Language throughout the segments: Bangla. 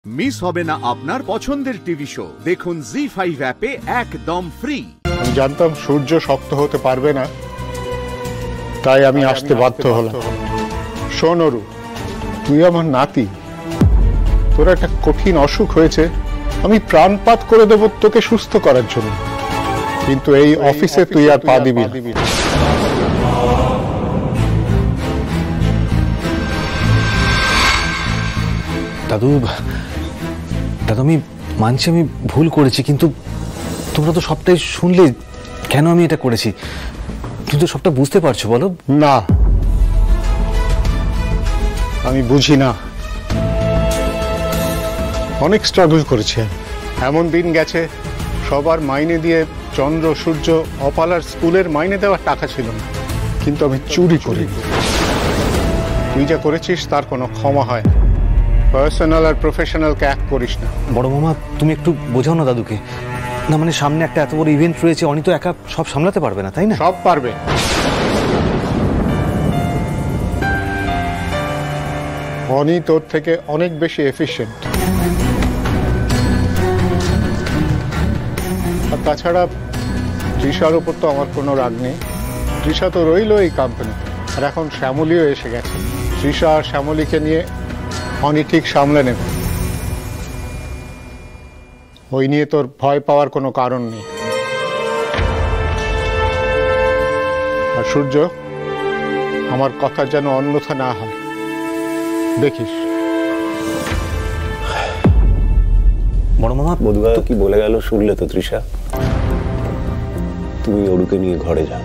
মিস হবে না আপনার পছন্দের টিভি শো। দেখুন জি5 অ্যাপে একদম ফ্রি। আমি জানতাম সূর্য শক্ত হতে পারবে না, তাই আমি আসতে বাধ্য হলাম। শোন অরু, তুই আমার নাতি, তোর একটা কঠিন অসুখ হয়েছে, আমি প্রাণপাত করে দেব তোকে সুস্থ করার জন্য, কিন্তু এই অফিসে তুই আর পা দিবি না। দাদু দাদু আমি মানছি আমি ভুল করেছি, কিন্তু তোমরা তো সবটাই শুনলে কেন আমি এটা করেছি। তুমি তো সবটা বুঝতে পারছো, বলো না, আমি বুঝি না। অনেক স্ট্রাগল করেছে, এমন দিন গেছে সবার মাইনে দিয়ে চন্দ্র সূর্য অপালার স্কুলের মাইনে দেওয়ার টাকা ছিল না, কিন্তু আমি চুরি করি। তুই যা করেছিস তার কোনো ক্ষমা হয় না। পার্সোনাল আর প্রফেশনালকে এক করিস না। বড় মামা, তুমি একটু বোঝাও না দাদুকে। না মানে সামনে একটা এত বড় ইভেন্ট রয়েছে, অনি তো একা সব সামলাতে পারবে না, তাই না? সব পারবে। অনি তোর থেকে অনেক বেশি এফিশিয়েন্ট, আর তাছাড়া তৃষার উপর তো আমার কোনো রাগ নেই। তৃষা তো রইল এই কোম্পানি, আর এখন শ্যামলীও এসে গেছে। তৃষা আর শ্যামলীকে নিয়ে অনি ঠিক সামলে নেবে, ওই নিয়ে তোর ভয় পাওয়ার কোনো কারণ নেই। আর সূর্য, আমার কথা যেন অন্যথা না হয়, দেখিস। বড় মামা, বধুয়া কি বলে গেল শুনলে তো তৃষা? তুমি অরুকে নিয়ে ঘরে যাও।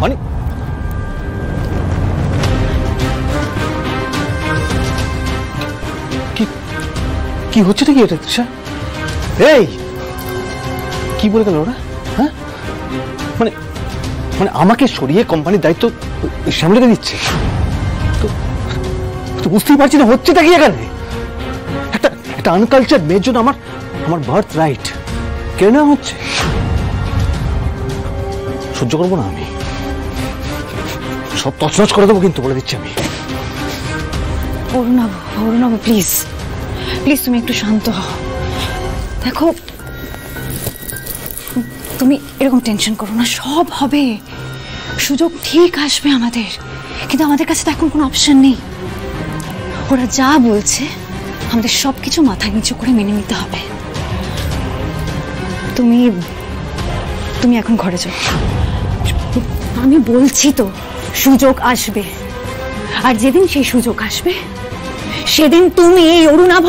অনি, কি হচ্ছেটা কি এটা তৃষা? এই কি বলে গেল ওরা? হ্যাঁ, মানে মানে আমাকে সরিয়ে কোম্পানির দায়িত্ব শ্যামলীকে দিচ্ছে। তো বুঝতেই পারছি না হচ্ছেটা কি এখানে। একটা আনকালচার মেয়ের জন্য আমার বার্থ রাইট কেড়ে নেওয়া হচ্ছে। সহ্য করবো না আমি, সব তছনছ করে দেবো কিন্তু, বলে দিচ্ছি আমি। অরুণাভ প্লিজ প্লিজ, তুমি একটু শান্ত হও। দেখো, তুমি এরকম টেনশন করো না, সব হবে, সুযোগ ঠিক আসবে আমাদের। কিন্তু আমাদের কাছে তো এখন কোনো অপশন নেই। ওরা যা বলছে আমাদের সবকিছু মাথায় নিচু করে মেনে নিতে হবে। তুমি এখন ঘরে যাও। আমি বলছি তো সুযোগ আসবে, আর যেদিন সেই সুযোগ আসবে সেদিন তুমি এই অরুণাভ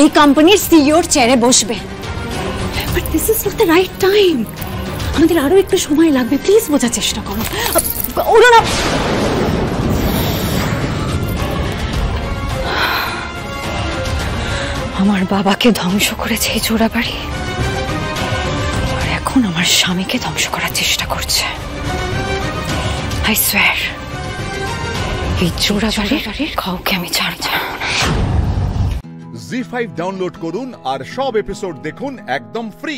এই কোম্পানির সিইওর চেয়ারে বসবে। But this is not the right time. আমাদের আরো একটু সময় লাগবে, প্লিজ বোঝার চেষ্টা করো। অরুণাভ, আমার বাবাকে ধ্বংস করেছে এই চোরাবাড়ি, আর এখন আমার স্বামীকে ধ্বংস করার চেষ্টা করছে। আই সোয়ার, এই চোরাবাড়ির কাউকে আমি ছাড়ব না। জি5 ডাউনলোড করুন আর সব এপিসোড দেখুন একদম ফ্রি।